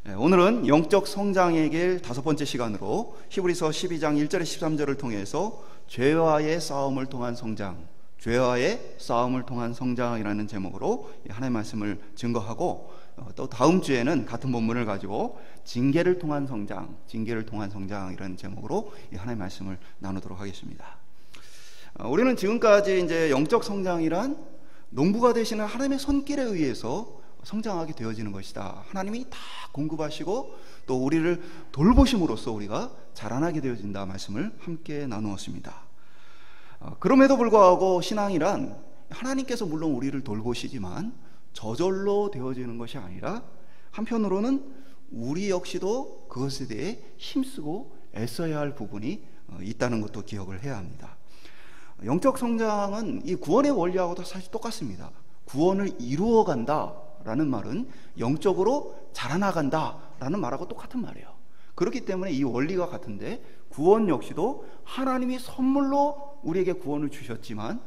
오늘은 영적 성장의 길 5번째 시간으로 히브리서 12장 1절에 13절을 통해서 죄와의 싸움을 통한 성장, 죄와의 싸움을 통한 성장이라는 제목으로 하나님의 말씀을 증거하고, 또 다음 주에는 같은 본문을 가지고 징계를 통한 성장, 징계를 통한 성장이라는 제목으로 하나님의 말씀을 나누도록 하겠습니다. 우리는 지금까지 이제 영적 성장이란 농부가 되시는 하나님의 손길에 의해서 성장하게 되어지는 것이다. 하나님이 다 공급하시고 또 우리를 돌보심으로써 우리가 자라나게 되어진다 말씀을 함께 나누었습니다. 그럼에도 불구하고 신앙이란 하나님께서 물론 우리를 돌보시지만 저절로 되어지는 것이 아니라 한편으로는 우리 역시도 그것에 대해 힘쓰고 애써야 할 부분이 있다는 것도 기억을 해야 합니다. 영적 성장은 이 구원의 원리하고도 사실 똑같습니다. 구원을 이루어간다 라는 말은 영적으로 자라나간다 라는 말하고 똑같은 말이에요. 그렇기 때문에 이 원리가 같은데, 구원 역시도 하나님이 선물로 우리에게 구원을 주셨지만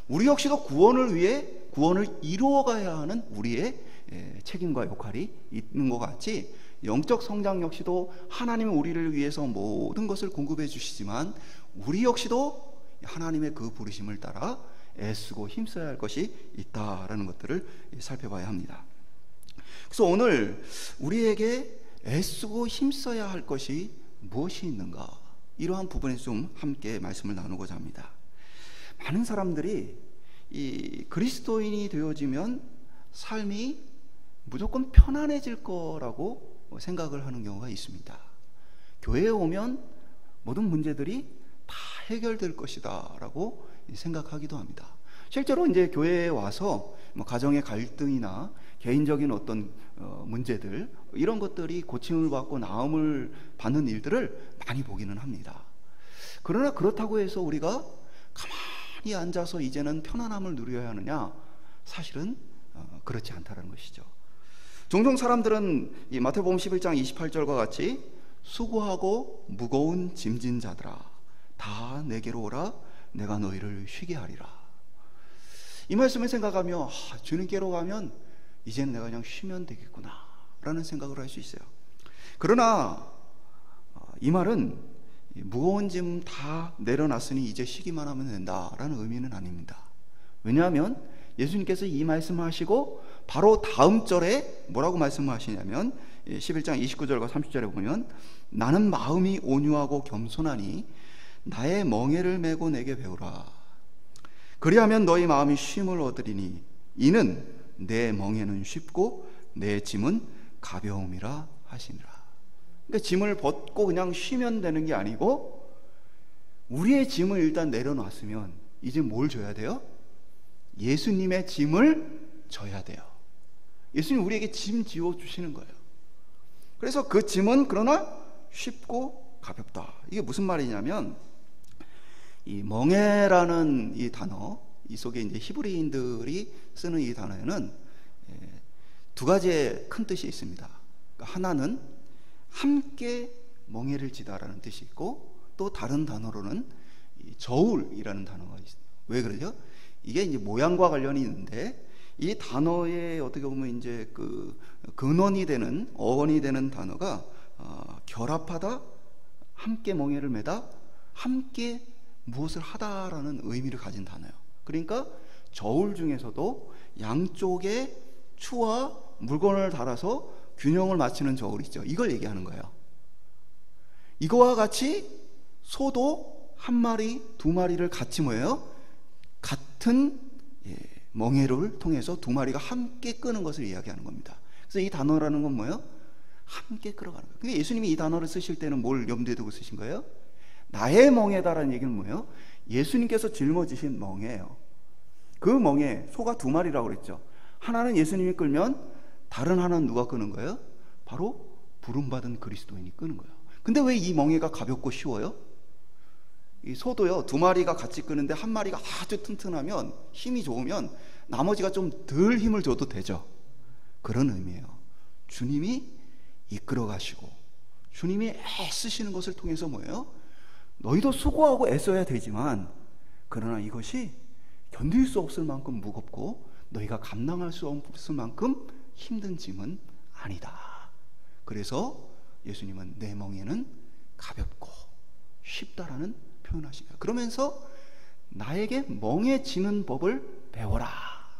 우리 역시도 구원을 위해 구원을 이루어가야 하는 우리의 책임과 역할이 있는 것 같이, 영적 성장 역시도 하나님이 우리를 위해서 모든 것을 공급해 주시지만 우리 역시도 하나님의 그 부르심을 따라 애쓰고 힘써야 할 것이 있다라는 것들을 살펴봐야 합니다. 그래서 오늘 우리에게 애쓰고 힘써야 할 것이 무엇이 있는가, 이러한 부분에서 좀 함께 말씀을 나누고자 합니다. 많은 사람들이 이 그리스도인이 되어지면 삶이 무조건 편안해질 거라고 생각을 하는 경우가 있습니다. 교회에 오면 모든 문제들이 다 해결될 것이다 라고 생각하기도 합니다. 실제로 이제 교회에 와서 가정의 갈등이나 개인적인 어떤 문제들, 이런 것들이 고침을 받고 나음을 받는 일들을 많이 보기는 합니다. 그러나 그렇다고 해서 우리가 가만히 앉아서 이제는 편안함을 누려야 하느냐? 사실은 그렇지 않다는 것이죠. 종종 사람들은 이 마태복음 11장 28절과 같이 수고하고 무거운 짐진 자들아 다 내게로 오라, 내가 너희를 쉬게 하리라. 이 말씀을 생각하며 주님께로 가면 이제는 내가 그냥 쉬면 되겠구나 라는 생각을 할 수 있어요. 그러나 이 말은 무거운 짐 다 내려놨으니 이제 쉬기만 하면 된다라는 의미는 아닙니다. 왜냐하면 예수님께서 이 말씀을 하시고 바로 다음 절에 뭐라고 말씀을 하시냐면 11장 29절과 30절에 보면, 나는 마음이 온유하고 겸손하니 나의 멍에를 메고 내게 배우라. 그리하면 너희 마음이 쉼을 얻으리니 이는 내 멍에는 쉽고 내 짐은 가벼움이라 하시니라. 그러니까 짐을 벗고 그냥 쉬면 되는 게 아니고, 우리의 짐을 일단 내려놨으면 이제 뭘 져야 돼요? 예수님의 짐을 져야 돼요. 예수님 우리에게 짐 지어주시는 거예요. 그래서 그 짐은 그러나 쉽고 가볍다. 이게 무슨 말이냐면, 이 멍에라는 이 단어, 이 속에 이제 히브리인들이 쓰는 이 단어에는 두 가지의 큰 뜻이 있습니다. 하나는 함께 멍에를 지다라는 뜻이 있고, 또 다른 단어로는 저울이라는 단어가 있어요. 왜 그러죠? 이게 이제 모양과 관련이 있는데, 이 단어에 어떻게 보면 이제 그 근원이 되는, 어원이 되는 단어가 결합하다, 함께 멍에를 매다, 함께 무엇을 하다라는 의미를 가진 단어예요. 그러니까 저울 중에서도 양쪽에 추와 물건을 달아서 균형을 맞추는 저울 있죠. 이걸 얘기하는 거예요. 이거와 같이 소도 한 마리, 두 마리를 같이 뭐예요? 같은 멍에를 통해서 두 마리가 함께 끄는 것을 이야기하는 겁니다. 그래서 이 단어라는 건 뭐예요? 함께 끌어가는 거예요. 근데 예수님이 이 단어를 쓰실 때는 뭘 염두에 두고 쓰신 거예요? 나의 멍에다라는 얘기는 뭐예요? 예수님께서 짊어지신 멍에예요. 그 멍에 소가 두 마리라고 그랬죠. 하나는 예수님이 끌면 다른 하나는 누가 끄는 거예요? 바로 부름받은 그리스도인이 끄는 거예요. 근데 왜 이 멍에가 가볍고 쉬워요? 이 소도요, 두 마리가 같이 끄는데 한 마리가 아주 튼튼하면, 힘이 좋으면 나머지가 좀 덜 힘을 줘도 되죠. 그런 의미예요. 주님이 이끌어 가시고 주님이 애쓰시는 것을 통해서 뭐예요? 너희도 수고하고 애써야 되지만, 그러나 이것이 견딜 수 없을 만큼 무겁고 너희가 감당할 수 없을 만큼 힘든 짐은 아니다. 그래서 예수님은 내 멍에는 가볍고 쉽다라는 표현을 하십니다. 그러면서 나에게 멍해지는 법을 배워라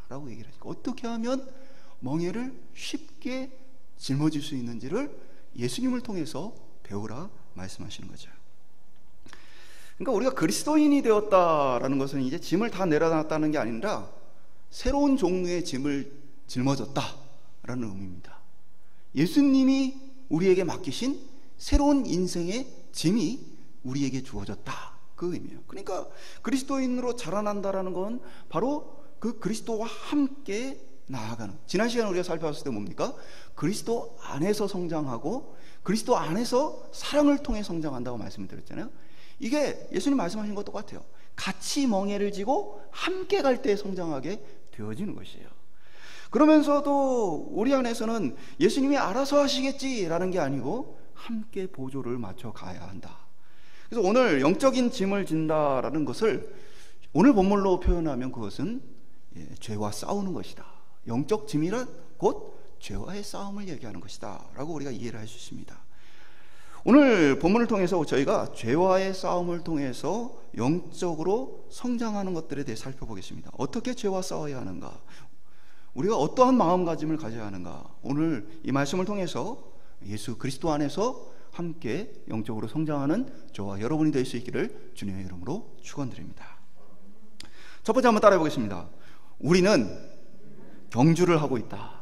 라고 얘기를 하시고, 어떻게 하면 멍에를 쉽게 짊어질 수 있는지를 예수님을 통해서 배우라 말씀하시는 거죠. 그러니까 우리가 그리스도인이 되었다라는 것은 이제 짐을 다 내려놨다는 게 아니라 새로운 종류의 짐을 짊어졌다라는 의미입니다. 예수님이 우리에게 맡기신 새로운 인생의 짐이 우리에게 주어졌다, 그 의미예요. 그러니까 그리스도인으로 자라난다라는 건 바로 그 그리스도와 함께 나아가는, 지난 시간에 우리가 살펴봤을 때 뭡니까? 그리스도 안에서 성장하고 그리스도 안에서 사랑을 통해 성장한다고 말씀을 드렸잖아요. 이게 예수님 말씀하신 것도 똑같아요. 같이 멍에를 지고 함께 갈 때 성장하게 되어지는 것이에요. 그러면서도 우리 안에서는 예수님이 알아서 하시겠지라는 게 아니고 함께 보조를 맞춰 가야 한다. 그래서 오늘 영적인 짐을 진다라는 것을 오늘 본문로 표현하면 그것은 죄와 싸우는 것이다. 영적 짐이란 곧 죄와의 싸움을 얘기하는 것이다 라고 우리가 이해를 할 수 있습니다. 오늘 본문을 통해서 저희가 죄와의 싸움을 통해서 영적으로 성장하는 것들에 대해 살펴보겠습니다. 어떻게 죄와 싸워야 하는가, 우리가 어떠한 마음가짐을 가져야 하는가, 오늘 이 말씀을 통해서 예수 그리스도 안에서 함께 영적으로 성장하는 저와 여러분이 될 수 있기를 주님의 이름으로 축원드립니다. 첫 번째 한번 따라해 보겠습니다. 우리는 경주를 하고 있다.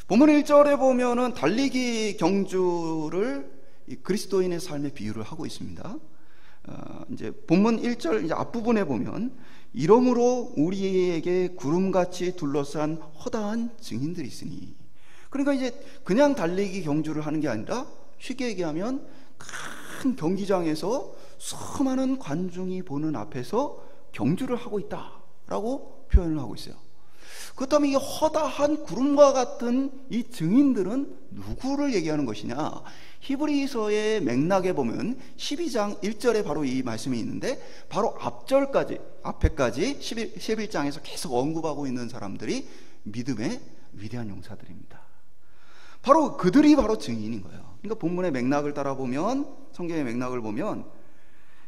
본문 1절에 보면은 달리기 경주를 그리스도인의 삶에 비유를 하고 있습니다. 이제 본문 1절 이제 앞부분에 보면 이러므로 우리에게 구름같이 둘러싼 허다한 증인들이 있으니, 그러니까 이제 그냥 달리기 경주를 하는 게 아니라 쉽게 얘기하면 큰 경기장에서 수많은 관중이 보는 앞에서 경주를 하고 있다라고 표현을 하고 있어요. 그렇다면 이 허다한 구름과 같은 이 증인들은 누구를 얘기하는 것이냐? 히브리서의 맥락에 보면 12장 1절에 바로 이 말씀이 있는데, 바로 앞에까지 11장에서 계속 언급하고 있는 사람들이 믿음의 위대한 용사들입니다. 바로 그들이 바로 증인인 거예요. 그러니까 본문의 맥락을 따라 보면, 성경의 맥락을 보면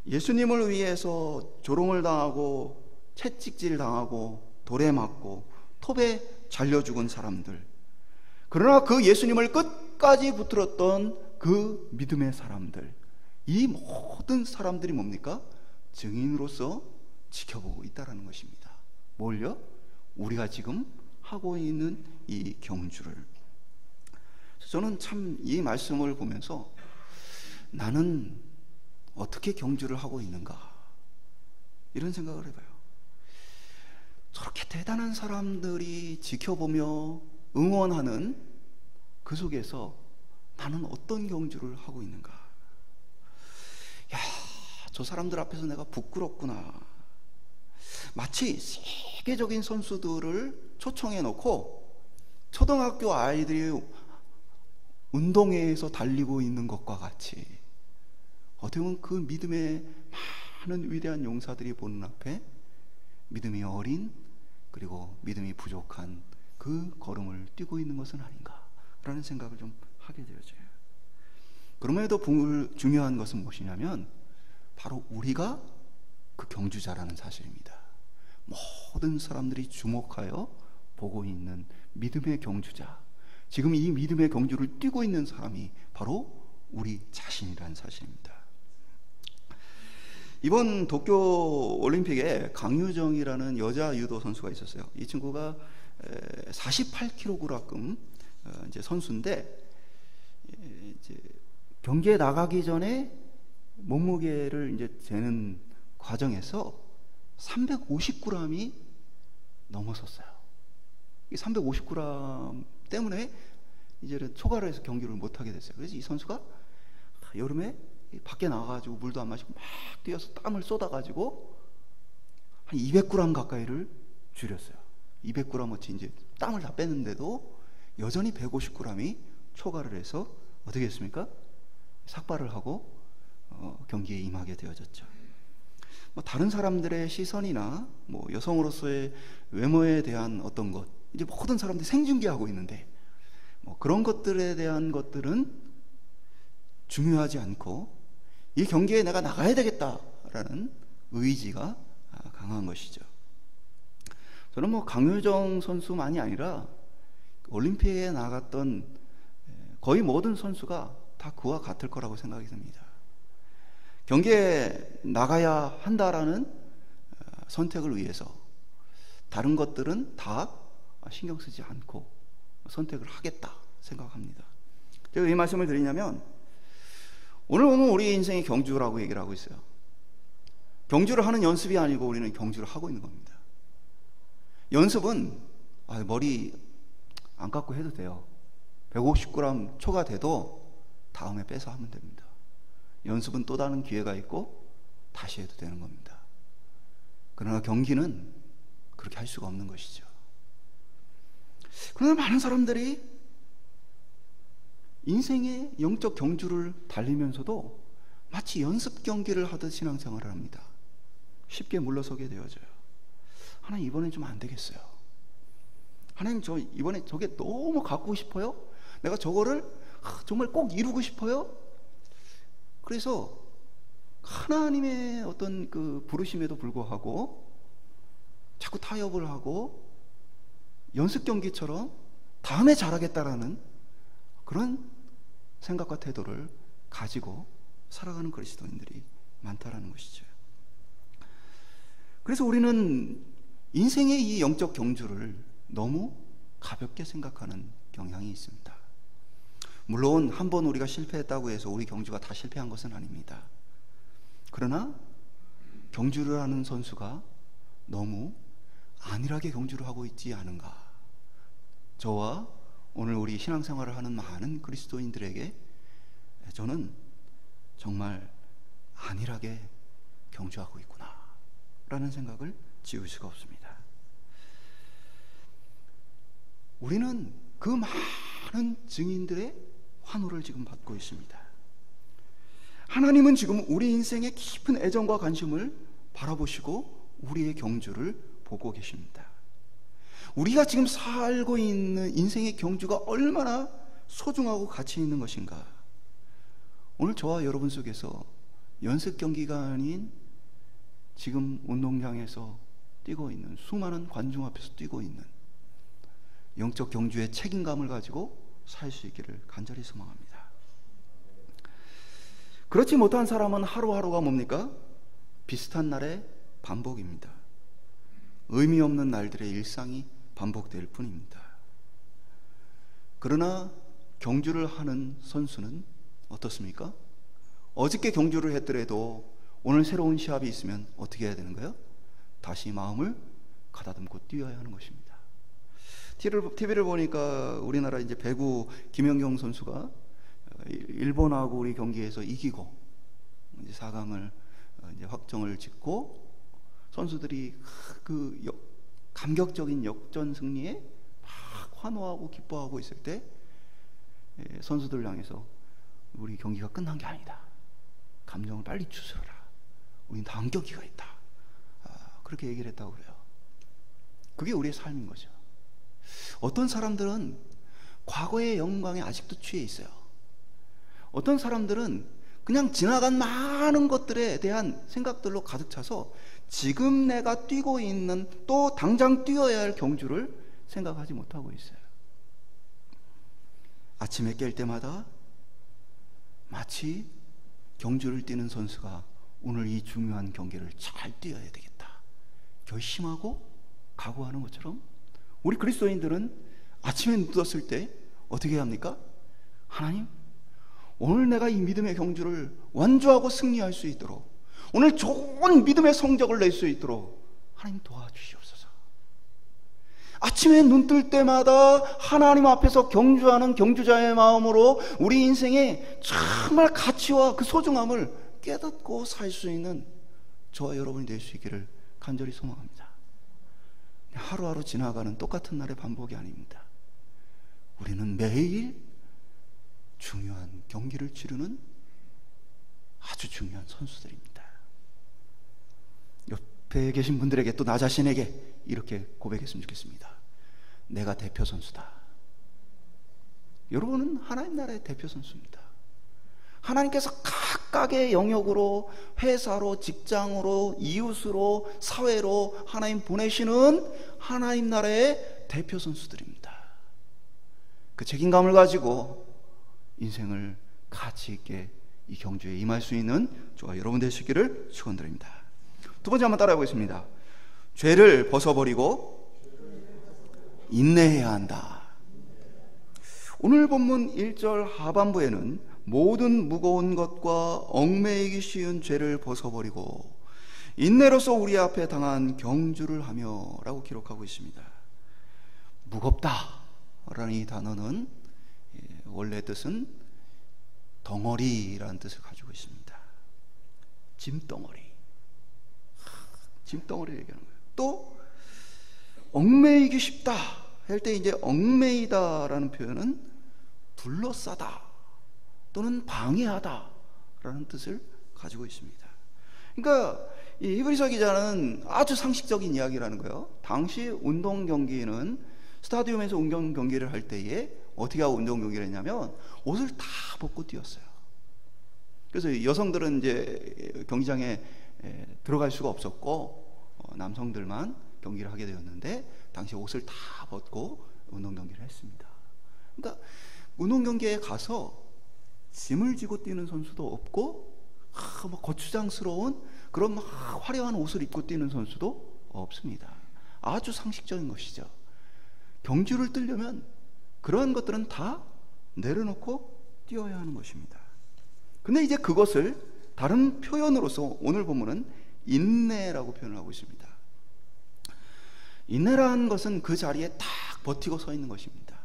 예수님을 위해서 조롱을 당하고 채찍질 당하고 돌에 맞고 톱에 잘려 죽은 사람들, 그러나 그 예수님을 끝까지 붙들었던 그 믿음의 사람들, 이 모든 사람들이 뭡니까? 증인으로서 지켜보고 있다는 것입니다. 뭘요? 우리가 지금 하고 있는 이 경주를. 저는 참 이 말씀을 보면서 나는 어떻게 경주를 하고 있는가, 이런 생각을 해봐요. 저렇게 대단한 사람들이 지켜보며 응원하는 그 속에서 나는 어떤 경주를 하고 있는가. 야, 저 사람들 앞에서 내가 부끄럽구나. 마치 세계적인 선수들을 초청해 놓고 초등학교 아이들이 운동회에서 달리고 있는 것과 같이, 어떻게 보면 그 믿음의 많은 위대한 용사들이 보는 앞에 믿음이 어린, 그리고 믿음이 부족한 그 걸음을 뛰고 있는 것은 아닌가라는 생각을 좀 하게 되어져요. 그럼에도 중요한 것은 무엇이냐면 바로 우리가 그 경주자라는 사실입니다. 모든 사람들이 주목하여 보고 있는 믿음의 경주자, 지금 이 믿음의 경주를 뛰고 있는 사람이 바로 우리 자신이라는 사실입니다. 이번 도쿄 올림픽에 강유정이라는 여자 유도 선수가 있었어요. 이 친구가 48kg 이제 선수인데, 이제 경기에 나가기 전에 몸무게를 이제 재는 과정에서 350g이 넘어섰어요. 이 350g 때문에 이제는 초과를 해서 경기를 못하게 됐어요. 그래서 이 선수가 여름에 밖에 나가가지고 물도 안 마시고 막 뛰어서 땀을 쏟아가지고 한 200g 가까이를 줄였어요. 200g어치 이제 땀을 다 뺐는데도 여전히 150g이 초과를 해서 어떻게 했습니까? 삭발을 하고 경기에 임하게 되어졌죠. 뭐 다른 사람들의 시선이나 뭐 여성으로서의 외모에 대한 어떤 것, 이제 모든 사람들이 생중계하고 있는데 그런 것들에 대한 것들은 중요하지 않고 이 경기에 내가 나가야 되겠다라는 의지가 강한 것이죠. 저는 강효정 선수만이 아니라 올림픽에 나갔던 거의 모든 선수가 다 그와 같을 거라고 생각이 듭니다. 경기에 나가야 한다라는 선택을 위해서 다른 것들은 다 신경 쓰지 않고 선택을 하겠다 생각합니다. 제가 이 말씀을 드리냐면 오늘 보면 우리 인생이 경주라고 얘기를 하고 있어요. 경주를 하는 연습이 아니고 우리는 경주를 하고 있는 겁니다. 연습은 머리 안 깎고 해도 돼요. 150g 초과돼도 다음에 빼서 하면 됩니다. 연습은 또 다른 기회가 있고 다시 해도 되는 겁니다. 그러나 경기는 그렇게 할 수가 없는 것이죠. 그러나 많은 사람들이 인생의 영적 경주를 달리면서도 마치 연습 경기를 하듯 신앙생활을 합니다. 쉽게 물러서게 되어져요. 하나님, 이번엔 좀 안 되겠어요. 하나님, 저 이번에 저게 너무 갖고 싶어요. 내가 저거를 정말 꼭 이루고 싶어요. 그래서 하나님의 어떤 그 부르심에도 불구하고 자꾸 타협을 하고 연습 경기처럼 다음에 잘하겠다라는 그런 생각과 태도를 가지고 살아가는 그리스도인들이 많다라는 것이죠. 그래서 우리는 인생의 이 영적 경주를 너무 가볍게 생각하는 경향이 있습니다. 물론 한 번 우리가 실패했다고 해서 우리 경주가 다 실패한 것은 아닙니다. 그러나 경주를 하는 선수가 너무 안일하게 경주를 하고 있지 않은가. 저와 오늘 우리 신앙생활을 하는 많은 그리스도인들에게 저는 정말 안일하게 경주하고 있구나 라는 생각을 지울 수가 없습니다. 우리는 그 많은 증인들의 환호를 지금 받고 있습니다. 하나님은 지금 우리 인생의 깊은 애정과 관심을 바라보시고 우리의 경주를 보고 계십니다. 우리가 지금 살고 있는 인생의 경주가 얼마나 소중하고 가치 있는 것인가. 오늘 저와 여러분 속에서 연습 경기가 아닌 지금 운동장에서 뛰고 있는 수많은 관중 앞에서 뛰고 있는 영적 경주의 책임감을 가지고 살 수 있기를 간절히 소망합니다. 그렇지 못한 사람은 하루하루가 뭡니까? 비슷한 날의 반복입니다. 의미 없는 날들의 일상이 반복될 뿐입니다. 그러나 경주를 하는 선수는 어떻습니까? 어저께 경주를 했더라도 오늘 새로운 시합이 있으면 어떻게 해야 되는 거예요? 다시 마음을 가다듬고 뛰어야 하는 것입니다. TV를 보니까 우리나라 이제 배구 김연경 선수가 일본하고 우리 경기에서 이기고 이제 4강을 이제 확정을 짓고 선수들이 그 감격적인 역전 승리에 막 환호하고 기뻐하고 있을 때 선수들 향해서 우리 경기가 끝난 게 아니다. 감정을 빨리 추스러라. 우린 다음 경기가 있다. 그렇게 얘기를 했다고 그래요. 그게 우리의 삶인 거죠. 어떤 사람들은 과거의 영광에 아직도 취해 있어요. 어떤 사람들은 그냥 지나간 많은 것들에 대한 생각들로 가득 차서 지금 내가 뛰고 있는 또 당장 뛰어야 할 경주를 생각하지 못하고 있어요. 아침에 깰 때마다 마치 경주를 뛰는 선수가 오늘 이 중요한 경기를 잘 뛰어야 되겠다 결심하고 각오하는 것처럼 우리 그리스도인들은 아침에 눈 떴을 때 어떻게 합니까? 하나님, 오늘 내가 이 믿음의 경주를 완주하고 승리할 수 있도록, 오늘 좋은 믿음의 성적을 낼 수 있도록 하나님 도와주시옵소서. 아침에 눈 뜰 때마다 하나님 앞에서 경주하는 경주자의 마음으로 우리 인생의 정말 가치와 그 소중함을 깨닫고 살 수 있는 저와 여러분이 될 수 있기를 간절히 소망합니다. 하루하루 지나가는 똑같은 날의 반복이 아닙니다. 우리는 매일 중요한 경기를 치르는 아주 중요한 선수들입니다. 옆에 계신 분들에게 또 나 자신에게 이렇게 고백했으면 좋겠습니다. 내가 대표 선수다. 여러분은 하나님 나라의 대표 선수입니다. 하나님께서 각각의 영역으로, 회사로, 직장으로, 이웃으로, 사회로 하나님 보내시는 하나님 나라의 대표 선수들입니다. 그 책임감을 가지고 인생을 가치 있게 이 경주에 임할 수 있는 저와 여러분 되시기를 축원드립니다. 두 번째 한번 따라해 보겠습니다. 죄를 벗어버리고 인내해야 한다. 오늘 본문 1절 하반부에는 모든 무거운 것과 얽매이기 쉬운 죄를 벗어버리고 인내로서 우리 앞에 당한 경주를 하며 라고 기록하고 있습니다. 무겁다 라는 이 단어는 원래 뜻은 덩어리라는 뜻을 가지고 있습니다. 짐덩어리. 짐덩어리를 얘기하는 거예요. 또 얽매이기 쉽다 할 때 이제 얽매이다라는 표현은 둘러싸다 또는 방해하다 라는 뜻을 가지고 있습니다. 그러니까 이 히브리서 기자는 아주 상식적인 이야기라는 거예요. 당시 운동 경기는 스타디움에서 운동 경기를 할 때에 어떻게 하고 운동 경기를 했냐면 옷을 다 벗고 뛰었어요. 그래서 여성들은 이제 경기장에 들어갈 수가 없었고 남성들만 경기를 하게 되었는데 당시 옷을 다 벗고 운동 경기를 했습니다. 그러니까 운동 경기에 가서 짐을 지고 뛰는 선수도 없고 막 거추장스러운 그런 막 화려한 옷을 입고 뛰는 선수도 없습니다. 아주 상식적인 것이죠. 경주를 뛰려면 그러한 것들은 다 내려놓고 뛰어야 하는 것입니다. 근데 이제 그것을 다른 표현으로서 오늘 본문은 인내라고 표현을 하고 있습니다. 인내라는 것은 그 자리에 딱 버티고 서 있는 것입니다.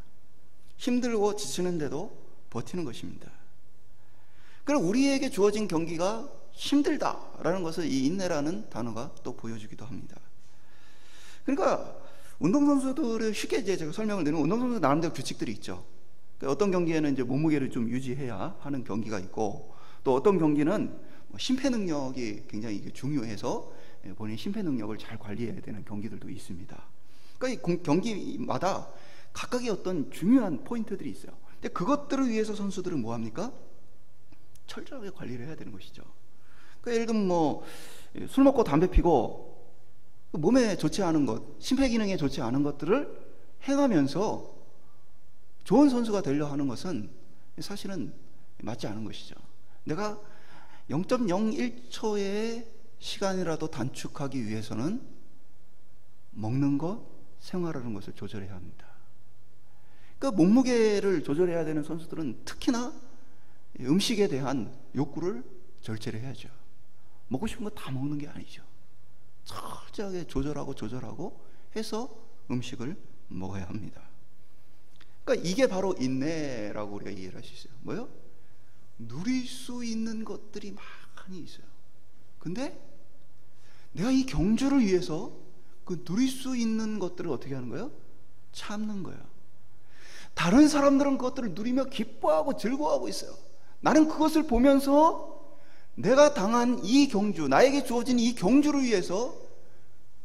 힘들고 지치는데도 버티는 것입니다. 그럼 우리에게 주어진 경기가 힘들다라는 것을 이 인내라는 단어가 또 보여주기도 합니다. 그러니까 운동선수들을 쉽게 이제 제가 설명을 드리면 운동선수 나름대로 규칙들이 있죠. 그러니까 어떤 경기에는 이제 몸무게를 좀 유지해야 하는 경기가 있고 또 어떤 경기는 심폐 능력이 굉장히 중요해서 본인 심폐 능력을 잘 관리해야 되는 경기들도 있습니다. 그러니까 이 경기마다 각각의 어떤 중요한 포인트들이 있어요. 근데 그것들을 위해서 선수들은 뭐 합니까? 철저하게 관리를 해야 되는 것이죠. 그러니까 예를 들면 술 먹고 담배 피고 몸에 좋지 않은 것, 심폐 기능에 좋지 않은 것들을 행하면서 좋은 선수가 되려 하는 것은 사실은 맞지 않은 것이죠. 내가 0.01초의 시간이라도 단축하기 위해서는 먹는 것, 생활하는 것을 조절해야 합니다. 그러니까 몸무게를 조절해야 되는 선수들은 특히나 음식에 대한 욕구를 절제를 해야죠. 먹고 싶은 거 다 먹는 게 아니죠. 철저하게 조절하고 해서 음식을 먹어야 합니다. 그러니까 이게 바로 인내라고 우리가 이해를 할 수 있어요. 뭐요? 누릴 수 있는 것들이 많이 있어요. 근데 내가 이 경주를 위해서 그 누릴 수 있는 것들을 어떻게 하는 거예요? 참는 거예요. 다른 사람들은 그것들을 누리며 기뻐하고 즐거워하고 있어요. 나는 그것을 보면서 내가 당한 이 경주, 나에게 주어진 이 경주를 위해서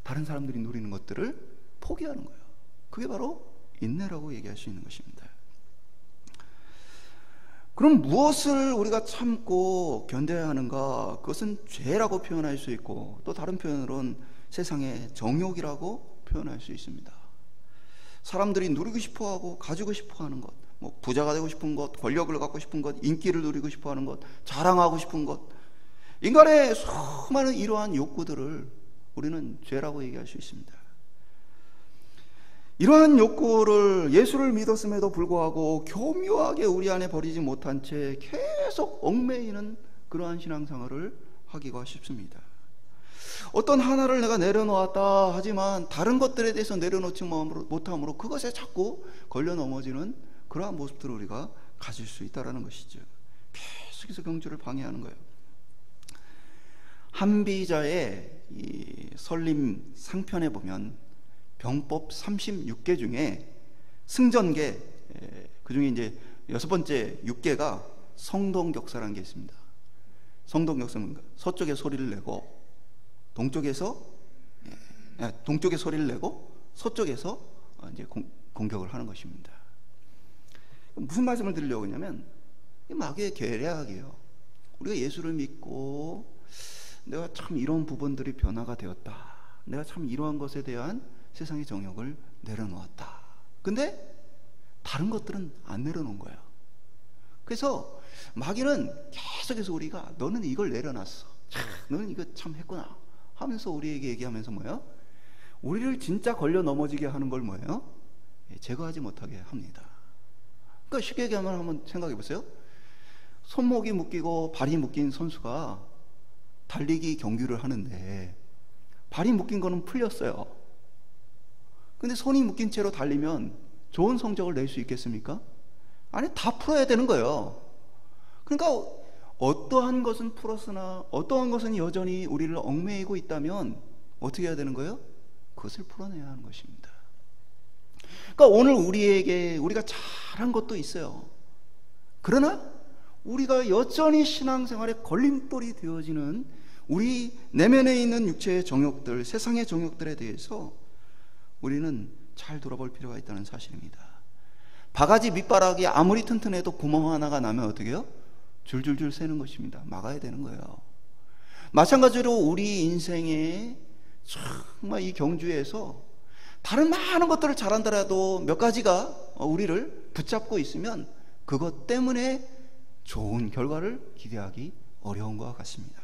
다른 사람들이 누리는 것들을 포기하는 거예요. 그게 바로 인내라고 얘기할 수 있는 것입니다. 그럼 무엇을 우리가 참고 견뎌야 하는가? 그것은 죄라고 표현할 수 있고 또 다른 표현으로는 세상의 정욕이라고 표현할 수 있습니다. 사람들이 누리고 싶어하고 가지고 싶어하는 것, 뭐 부자가 되고 싶은 것, 권력을 갖고 싶은 것, 인기를 누리고 싶어하는 것, 자랑하고 싶은 것, 인간의 수많은 이러한 욕구들을 우리는 죄라고 얘기할 수 있습니다. 이러한 욕구를 예수를 믿었음에도 불구하고 교묘하게 우리 안에 버리지 못한 채 계속 얽매이는 그러한 신앙생활을 하기가 쉽습니다. 어떤 하나를 내가 내려놓았다 하지만 다른 것들에 대해서 내려놓지 못함으로 그것에 자꾸 걸려 넘어지는 그러한 모습들을 우리가 가질 수 있다는 것이죠. 계속해서 경주를 방해하는 거예요. 한비자의 이 설림 상편에 보면 병법 36개 중에 승전계, 그 중에 이제 6번째 6개가 성동격사라는 게 있습니다. 성동격사는 서쪽에 소리를 내고 동쪽에 소리를 내고 서쪽에서 이제 공격을 하는 것입니다. 무슨 말씀을 드리려고 하냐면 이 마귀의 계략이에요. 우리가 예수를 믿고 내가 참 이런 부분들이 변화가 되었다, 내가 참 이러한 것에 대한 세상의 정욕을 내려놓았다. 근데 다른 것들은 안 내려놓은 거예요. 그래서 마귀는 계속해서 우리가 너는 이걸 내려놨어, 너는 이거 참 했구나 하면서 우리에게 얘기하면서 뭐예요? 우리를 진짜 걸려 넘어지게 하는 걸 뭐예요? 제거하지 못하게 합니다. 그러니까 쉽게 얘기하면 한번 생각해 보세요. 손목이 묶이고 발이 묶인 선수가 달리기 경기를 하는데 발이 묶인 거는 풀렸어요. 근데 손이 묶인 채로 달리면 좋은 성적을 낼 수 있겠습니까? 아니, 다 풀어야 되는 거예요. 그러니까 어떠한 것은 풀었으나 어떠한 것은 여전히 우리를 얽매이고 있다면 어떻게 해야 되는 거예요? 그것을 풀어내야 하는 것입니다. 그러니까 오늘 우리가 잘한 것도 있어요. 그러나 우리가 여전히 신앙생활에 걸림돌이 되어지는 우리 내면에 있는 육체의 정욕들, 세상의 정욕들에 대해서 우리는 잘 돌아볼 필요가 있다는 사실입니다. 바가지 밑바닥이 아무리 튼튼해도 구멍 하나가 나면 어떻게 해요? 줄줄줄 새는 것입니다. 막아야 되는 거예요. 마찬가지로 우리 인생에 정말 이 경주에서 다른 많은 것들을 잘한다라도 몇 가지가 우리를 붙잡고 있으면 그것 때문에 좋은 결과를 기대하기 어려운 것 같습니다.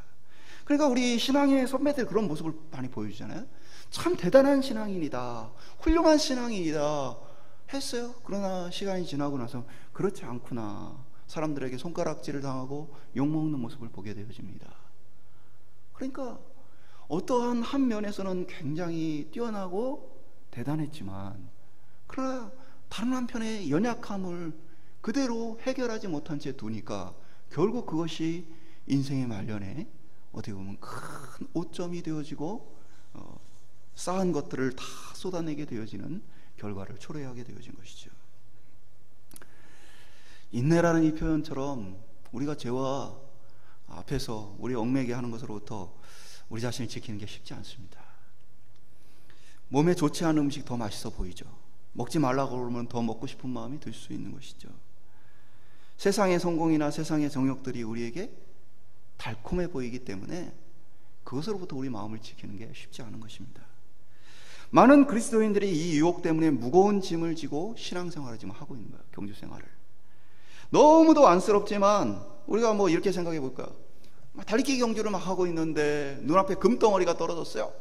그러니까 우리 신앙의 선배들 그런 모습을 많이 보여주잖아요. 참 대단한 신앙인이다, 훌륭한 신앙인이다 했어요. 그러나 시간이 지나고 나서 그렇지 않구나, 사람들에게 손가락질을 당하고 욕먹는 모습을 보게 되어집니다. 그러니까 어떠한 한 면에서는 굉장히 뛰어나고 대단했지만 그러나 다른 한편의 연약함을 그대로 해결하지 못한 채 두니까 결국 그것이 인생의 말년에 어떻게 보면 큰 오점이 되어지고 쌓은 것들을 다 쏟아내게 되어지는 결과를 초래하게 되어진 것이죠. 인내라는 이 표현처럼 우리가 죄와 앞에서 우리 얽매게 하는 것으로부터 우리 자신을 지키는 게 쉽지 않습니다. 몸에 좋지 않은 음식 더 맛있어 보이죠. 먹지 말라고 그러면 더 먹고 싶은 마음이 들 수 있는 것이죠. 세상의 성공이나 세상의 정욕들이 우리에게 달콤해 보이기 때문에 그것으로부터 우리 마음을 지키는 게 쉽지 않은 것입니다. 많은 그리스도인들이 이 유혹 때문에 무거운 짐을 지고 신앙생활을 지금 하고 있는 거예요. 경주생활을. 너무도 안쓰럽지만 우리가 뭐 이렇게 생각해 볼까요? 달리기 경주를 막 하고 있는데 눈앞에 금덩어리가 떨어졌어요.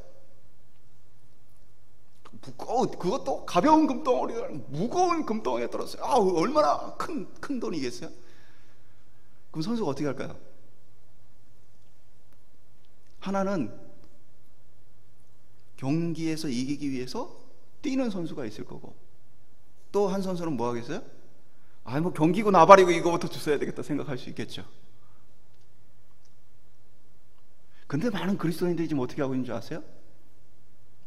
그것도 가벼운 금덩어리가 무거운 금덩어리가 떨어졌어요. 얼마나 큰 돈이겠어요? 그럼 선수가 어떻게 할까요? 하나는 경기에서 이기기 위해서 뛰는 선수가 있을 거고, 또 한 선수는 뭐 하겠어요? 뭐 경기고 나발이고 이거부터 주워야 되겠다 생각할 수 있겠죠. 근데 많은 그리스도인들이 지금 어떻게 하고 있는 줄 아세요?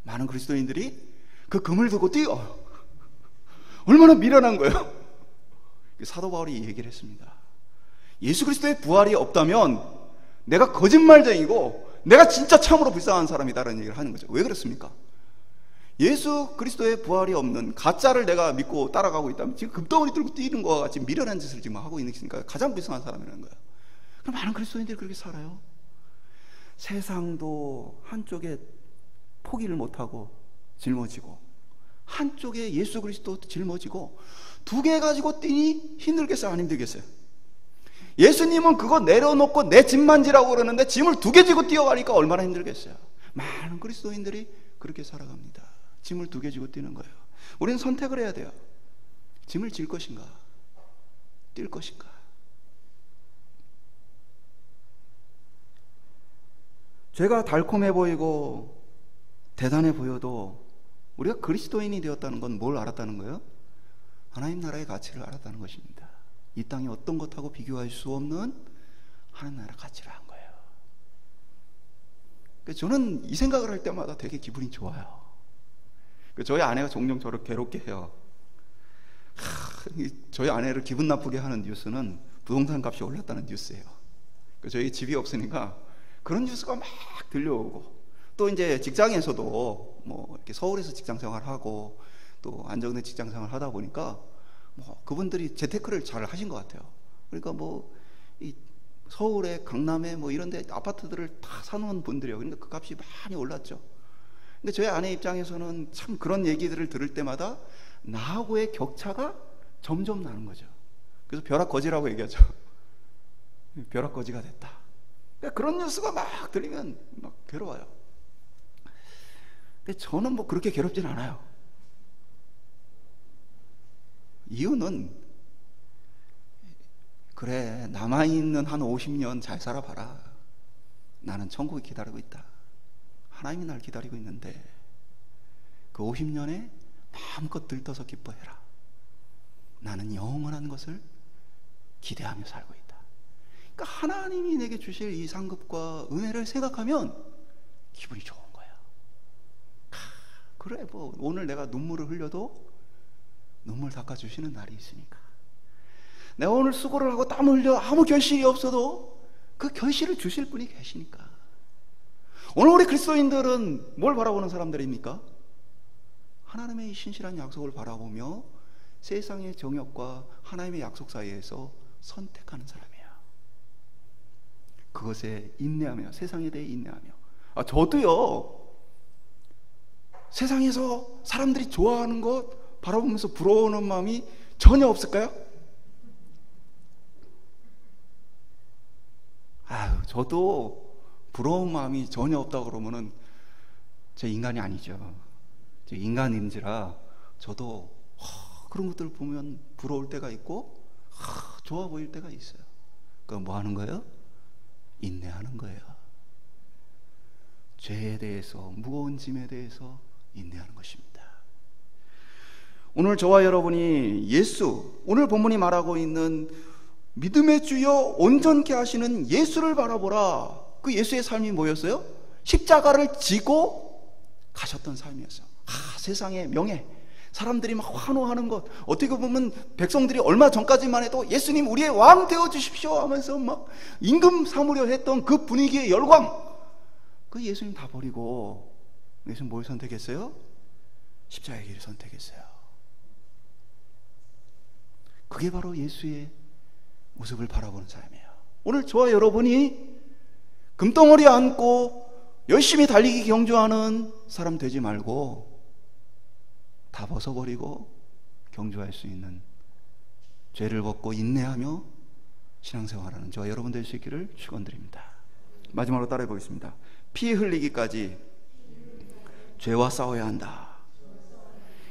많은 그리스도인들이 그 금을 두고 뛰어. 얼마나 미련한 거예요. 사도 바울이 이 얘기를 했습니다. 예수 그리스도의 부활이 없다면 내가 거짓말쟁이고 내가 진짜 참으로 불쌍한 사람이다라는 얘기를 하는 거죠. 왜 그렇습니까? 예수 그리스도의 부활이 없는 가짜를 내가 믿고 따라가고 있다면 지금 금덩어리 들고 뛰는 거와 같이 미련한 짓을 지금 하고 있으니까 가장 불쌍한 사람이라는 거예요. 그럼 많은 그리스도인들이 그렇게 살아요. 세상도 한쪽에 포기를 못하고 짊어지고 한쪽에 예수 그리스도 짊어지고 두 개 가지고 뛰니 힘들겠어요? 안 힘들겠어요? 예수님은 그거 내려놓고 내 짐만 지라고 그러는데 짐을 두 개 지고 뛰어가니까 얼마나 힘들겠어요? 많은 그리스도인들이 그렇게 살아갑니다. 짐을 두 개 지고 뛰는 거예요. 우리는 선택을 해야 돼요. 짐을 질 것인가? 뛸 것인가? 죄가 달콤해 보이고 대단해 보여도 우리가 그리스도인이 되었다는 건 뭘 알았다는 거예요? 하나님 나라의 가치를 알았다는 것입니다. 이 땅의 어떤 것하고 비교할 수 없는 하나님 나라 가치를 한 거예요. 저는 이 생각을 할 때마다 되게 기분이 좋아요. 저희 아내가 종종 저를 괴롭게 해요. 저희 아내를 기분 나쁘게 하는 뉴스는 부동산 값이 올랐다는 뉴스예요. 저희 집이 없으니까 그런 뉴스가 막 들려오고, 또 이제 직장에서도 뭐 이렇게 서울에서 직장 생활하고 또 안정된 직장 생활 하다 보니까 뭐 그분들이 재테크를 잘 하신 것 같아요. 그러니까 뭐 이 서울에 강남에 뭐 이런데 아파트들을 다 사놓은 분들이에요. 그러니까 그 값이 많이 올랐죠. 근데 저희 아내 입장에서는 참 그런 얘기들을 들을 때마다 나하고의 격차가 점점 나는 거죠. 그래서 벼락거지라고 얘기하죠. 벼락거지가 됐다. 그러니까 그런 뉴스가 막 들리면 막 괴로워요. 근데 저는 뭐 그렇게 괴롭진 않아요. 이유는 그래, 남아있는 한 50년 잘 살아봐라. 나는 천국이 기다리고 있다. 하나님이 날 기다리고 있는데 그 50년에 마음껏 들떠서 기뻐해라. 나는 영원한 것을 기대하며 살고 있다. 그러니까 하나님이 내게 주실 이 상급과 은혜를 생각하면 기분이 좋은 거야. 그래, 뭐 오늘 내가 눈물을 흘려도 눈물 닦아주시는 날이 있으니까. 내가 오늘 수고를 하고 땀 흘려 아무 결실이 없어도 그 결실을 주실 분이 계시니까. 오늘 우리 그리스도인들은 뭘 바라보는 사람들입니까? 하나님의 신실한 약속을 바라보며 세상의 정욕과 하나님의 약속 사이에서 선택하는 사람이에요. 그것에 인내하며, 세상에 대해 인내하며. 저도요, 세상에서 사람들이 좋아하는 것 바라보면서 부러워하는 마음이 전혀 없을까요? 저도 부러운 마음이 전혀 없다고 그러면은 제 인간이 아니죠. 제 인간인지라 저도 그런 것들을 보면 부러울 때가 있고 좋아 보일 때가 있어요. 그러니까 뭐 하는 거예요? 인내하는 거예요. 죄에 대해서, 무거운 짐에 대해서 인내하는 것입니다. 오늘 저와 여러분이 예수, 오늘 본문이 말하고 있는 믿음의 주여 온전케 하시는 예수를 바라보라. 그 예수의 삶이 뭐였어요? 십자가를 지고 가셨던 삶이었어요. 세상의 명예, 사람들이 막 환호하는 것, 어떻게 보면 백성들이 얼마 전까지만 해도 예수님 우리의 왕 되어 주십시오 하면서 막 임금 삼으려 했던 그 분위기의 열광, 그 예수님 다 버리고 예수님 뭘 선택했어요? 십자가의 길을 선택했어요. 그게 바로 예수의 모습을 바라보는 사람이에요. 오늘 저와 여러분이 금덩어리 안고 열심히 달리기 경주하는 사람 되지 말고 다 벗어버리고 경주할 수 있는, 죄를 벗고 인내하며 신앙생활하는 저와 여러분 될 수 있기를 축원드립니다. 마지막으로 따라해 보겠습니다. 피 흘리기까지 죄와 싸워야 한다.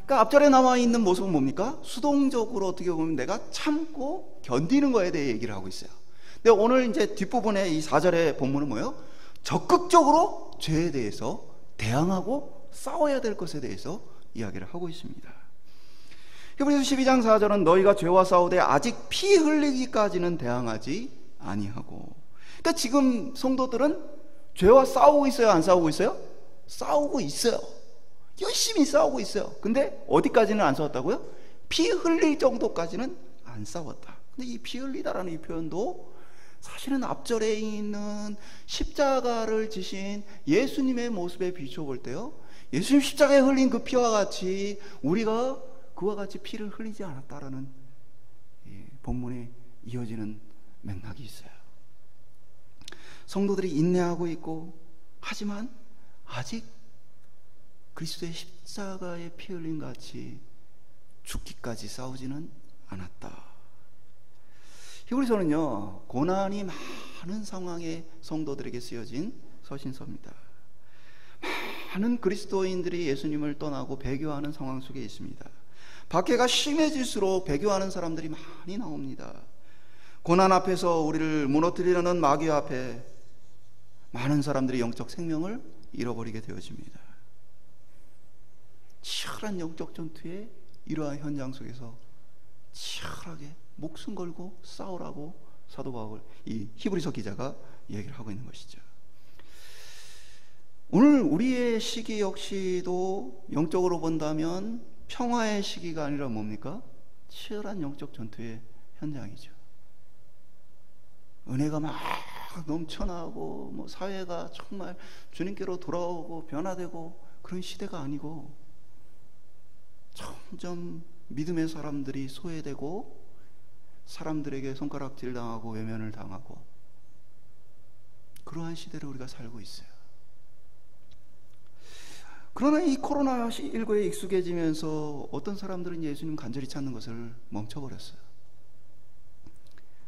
그러니까 앞절에 나와 있는 모습은 뭡니까? 수동적으로 어떻게 보면 내가 참고 견디는 거에 대해 얘기를 하고 있어요. 근데 오늘 이제 뒷부분에 이 4절의 본문은 뭐예요? 적극적으로 죄에 대해서 대항하고 싸워야 될 것에 대해서 이야기를 하고 있습니다. 히브리서 12장 4절은 너희가 죄와 싸우되 아직 피 흘리기까지는 대항하지 아니하고. 그러니까 지금 성도들은 죄와 싸우고 있어요? 안 싸우고 있어요? 싸우고 있어요. 열심히 싸우고 있어요. 근데 어디까지는 안 싸웠다고요? 피 흘릴 정도까지는 안 싸웠다. 근데 이 피 흘리다라는 이 표현도 사실은 앞절에 있는 십자가를 지신 예수님의 모습에 비춰볼 때요, 예수님 십자가에 흘린 그 피와 같이 우리가 그와 같이 피를 흘리지 않았다라는 본문에 이어지는 맥락이 있어요. 성도들이 인내하고 있고, 하지만 아직 그리스도의 십자가에 피 흘림 같이 죽기까지 싸우지는 않았다. 히브리서는요, 고난이 많은 상황의 성도들에게 쓰여진 서신서입니다. 많은 그리스도인들이 예수님을 떠나고 배교하는 상황 속에 있습니다. 박해가 심해질수록 배교하는 사람들이 많이 나옵니다. 고난 앞에서 우리를 무너뜨리려는 마귀 앞에 많은 사람들이 영적 생명을 잃어버리게 되어집니다. 치열한 영적 전투의 이러한 현장 속에서 치열하게 목숨 걸고 싸우라고 사도 바울, 이 히브리서 기자가 얘기를 하고 있는 것이죠. 오늘 우리의 시기 역시도 영적으로 본다면 평화의 시기가 아니라 뭡니까? 치열한 영적 전투의 현장이죠. 은혜가 막 넘쳐나고 뭐 사회가 정말 주님께로 돌아오고 변화되고 그런 시대가 아니고 점점 믿음의 사람들이 소외되고 사람들에게 손가락질 당하고 외면을 당하고 그러한 시대를 우리가 살고 있어요. 그러나 이 코로나19에 익숙해지면서 어떤 사람들은 예수님 간절히 찾는 것을 멈춰버렸어요.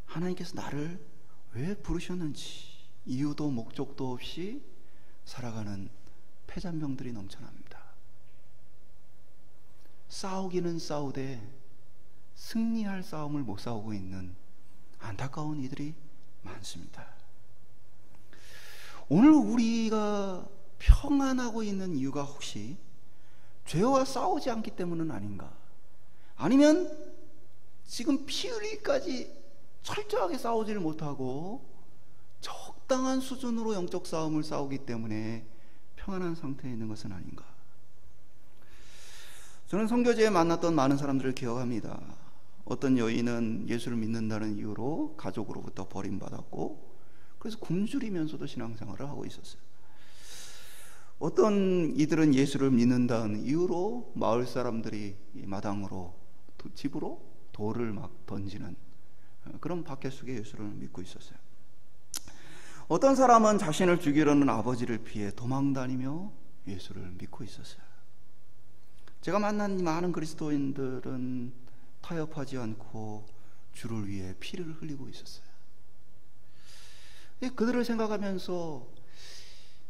하나님께서 나를 왜 부르셨는지 이유도 목적도 없이 살아가는 패잔병들이 넘쳐납니다. 싸우기는 싸우되 승리할 싸움을 못 싸우고 있는 안타까운 이들이 많습니다. 오늘 우리가 평안하고 있는 이유가 혹시 죄와 싸우지 않기 때문은 아닌가? 아니면 지금 피 흘리기까지 철저하게 싸우지를 못하고 적당한 수준으로 영적 싸움을 싸우기 때문에 평안한 상태에 있는 것은 아닌가? 저는 선교지에 만났던 많은 사람들을 기억합니다. 어떤 여인은 예수를 믿는다는 이유로 가족으로부터 버림받았고 그래서 굶주리면서도 신앙생활을 하고 있었어요. 어떤 이들은 예수를 믿는다는 이유로 마을 사람들이 마당으로 집으로 돌을 막 던지는 그런 박해 속에 예수를 믿고 있었어요. 어떤 사람은 자신을 죽이려는 아버지를 피해 도망다니며 예수를 믿고 있었어요. 제가 만난 많은 그리스도인들은 타협하지 않고 주를 위해 피를 흘리고 있었어요. 그들을 생각하면서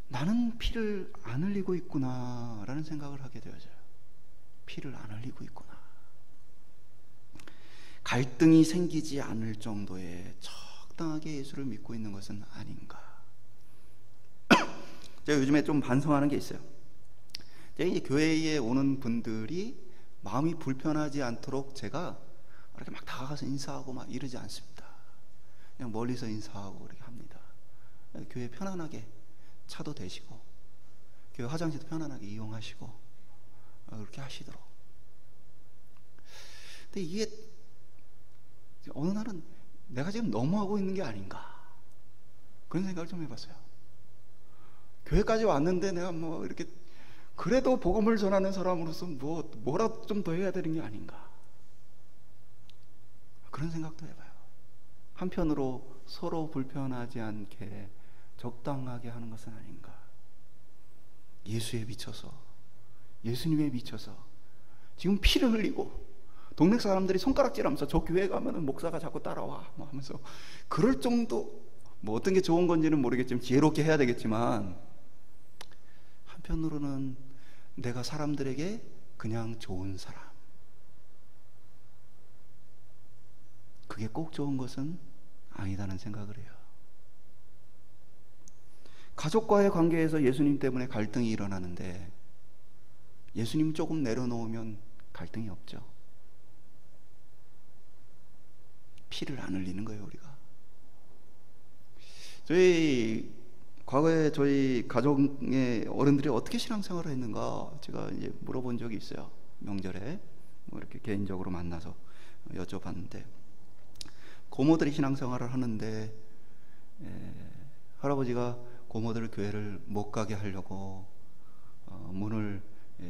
나는 피를 안 흘리고 있구나 라는 생각을 하게 되어져요. 피를 안 흘리고 있구나. 갈등이 생기지 않을 정도의 적당하게 예수를 믿고 있는 것은 아닌가. 제가 요즘에 좀 반성하는 게 있어요. 제가 이제 교회에 오는 분들이 마음이 불편하지 않도록 제가 이렇게 막 다가가서 인사하고 막 이러지 않습니다. 그냥 멀리서 인사하고 그렇게 합니다. 교회 편안하게 차도 대시고 교회 화장실도 편안하게 이용하시고 그렇게 하시도록. 근데 이게 어느 날은 내가 지금 너무하고 있는 게 아닌가 그런 생각을 좀 해봤어요. 교회까지 왔는데 내가 뭐 이렇게 그래도 복음을 전하는 사람으로서 뭐라도 좀 더 해야 되는 게 아닌가 그런 생각도 해봐요. 한편으로 서로 불편하지 않게 적당하게 하는 것은 아닌가. 예수에 미쳐서 예수님에 미쳐서 지금 피를 흘리고 동네 사람들이 손가락질하면서 저 교회 가면은 목사가 자꾸 따라와 뭐 하면서 그럴 정도 뭐 어떤 게 좋은 건지는 모르겠지만 지혜롭게 해야 되겠지만 한편으로는 내가 사람들에게 그냥 좋은 사람 그게 꼭 좋은 것은 아니다는 생각을 해요. 가족과의 관계에서 예수님 때문에 갈등이 일어나는데 예수님 조금 내려놓으면 갈등이 없죠. 피를 안 흘리는 거예요, 우리가. 과거에 저희 가족의 어른들이 어떻게 신앙생활을 했는가 제가 이제 물어본 적이 있어요. 명절에 뭐 이렇게 개인적으로 만나서 여쭤봤는데 고모들이 신앙생활을 하는데 할아버지가 고모들 교회를 못 가게 하려고 문을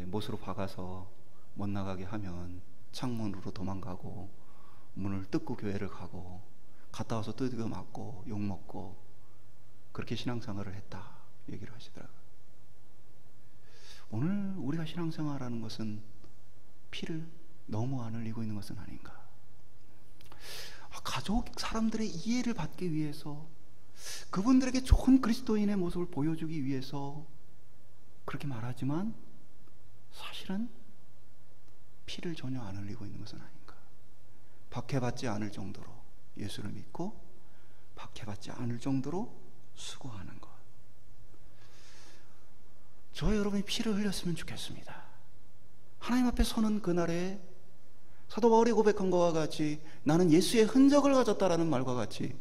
못으로 박아서 못 나가게 하면 창문으로 도망가고 문을 뜯고 교회를 가고 갔다 와서 두들겨 맞고 욕먹고 그렇게 신앙생활을 했다 얘기를 하시더라고요. 오늘 우리가 신앙생활하는 것은 피를 너무 안 흘리고 있는 것은 아닌가. 가족 사람들의 이해를 받기 위해서 그분들에게 좋은 그리스도인의 모습을 보여주기 위해서 그렇게 말하지만 사실은 피를 전혀 안 흘리고 있는 것은 아닌가. 박해받지 않을 정도로 예수를 믿고 박해받지 않을 정도로 수고하는 것. 저와 여러분이 피를 흘렸으면 좋겠습니다. 하나님 앞에 서는 그날에 사도 바울이 고백한 것과 같이 나는 예수의 흔적을 가졌다라는 말과 같이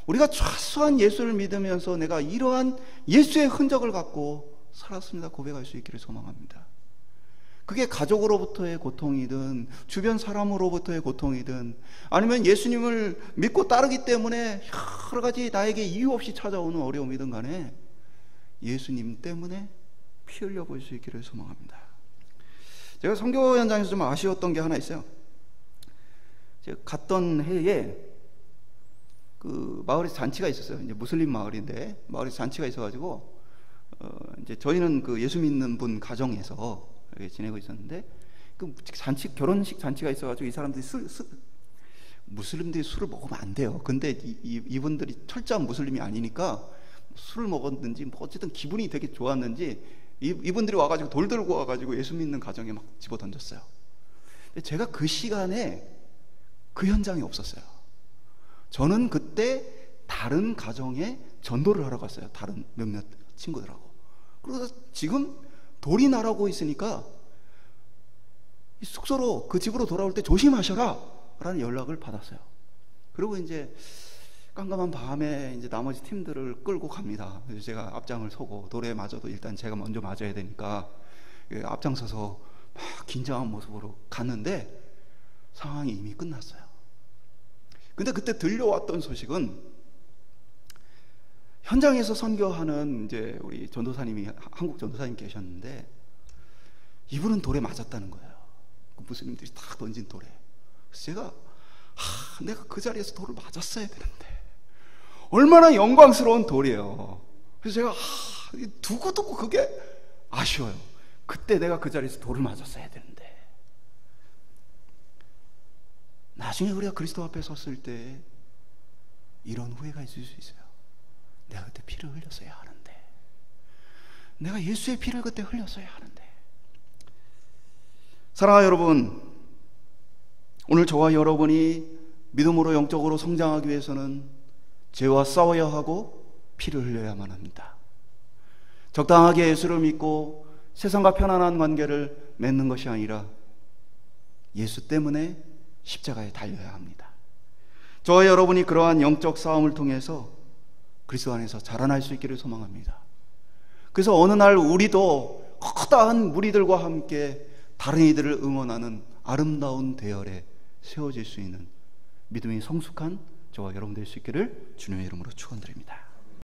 우리가 최소한 예수를 믿으면서 내가 이러한 예수의 흔적을 갖고 살았습니다 고백할 수 있기를 소망합니다. 그게 가족으로부터의 고통이든 주변 사람으로부터의 고통이든 아니면 예수님을 믿고 따르기 때문에 여러 가지 나에게 이유 없이 찾아오는 어려움이든 간에 예수님 때문에 피 흘려볼 수 있기를 소망합니다. 제가 선교 현장에서 좀 아쉬웠던 게 하나 있어요. 제가 갔던 해에 그 마을에서 잔치가 있었어요. 이제 무슬림 마을인데 마을에서 잔치가 있어가지고 이제 저희는 그 예수 믿는 분 가정에서 이렇게 지내고 있었는데 그 잔치 결혼식 잔치가 있어가지고 이 사람들이 무슬림들이 술을 먹으면 안 돼요. 근데 이분들이 철저한 무슬림이 아니니까 술을 먹었는지 뭐 어쨌든 기분이 되게 좋았는지 이분들이 와가지고 돌 들고 와가지고 예수 믿는 가정에 막 집어 던졌어요. 근데 제가 그 시간에 그 현장에 없었어요. 저는 그때 다른 가정에 전도를 하러 갔어요. 다른 몇몇 친구들하고. 그래서 지금 돌이 날아오고 있으니까 숙소로 그 집으로 돌아올 때 조심하셔라 라는 연락을 받았어요. 그리고 이제 깜깜한 밤에 이제 나머지 팀들을 끌고 갑니다. 그래서 제가 앞장을 서고 돌에 맞아도 일단 제가 먼저 맞아야 되니까 앞장서서 막 긴장한 모습으로 갔는데 상황이 이미 끝났어요. 근데 그때 들려왔던 소식은 현장에서 선교하는 이제 우리 전도사님이 한국 전도사님 계셨는데 이분은 돌에 맞았다는 거예요. 무슬림들이 다 던진 돌에. 그래서 제가 내가 그 자리에서 돌을 맞았어야 되는데 얼마나 영광스러운 돌이에요. 그래서 제가 두고 그게 아쉬워요. 그때 내가 그 자리에서 돌을 맞았어야 되는데. 나중에 우리가 그리스도 앞에 섰을 때 이런 후회가 있을 수 있어요. 내가 그때 피를 흘렸어야 하는데, 내가 예수의 피를 그때 흘렸어야 하는데. 사랑하는 여러분, 오늘 저와 여러분이 믿음으로 영적으로 성장하기 위해서는 죄와 싸워야 하고 피를 흘려야만 합니다. 적당하게 예수를 믿고 세상과 편안한 관계를 맺는 것이 아니라 예수 때문에 십자가에 달려야 합니다. 저와 여러분이 그러한 영적 싸움을 통해서 그리스도 안에서 자라날 수 있기를 소망합니다. 그래서 어느 날 우리도 커다란 무리들과 함께 다른 이들을 응원하는 아름다운 대열에 세워질 수 있는 믿음이 성숙한 저와 여러분 될 수 있기를 주님의 이름으로 축원드립니다.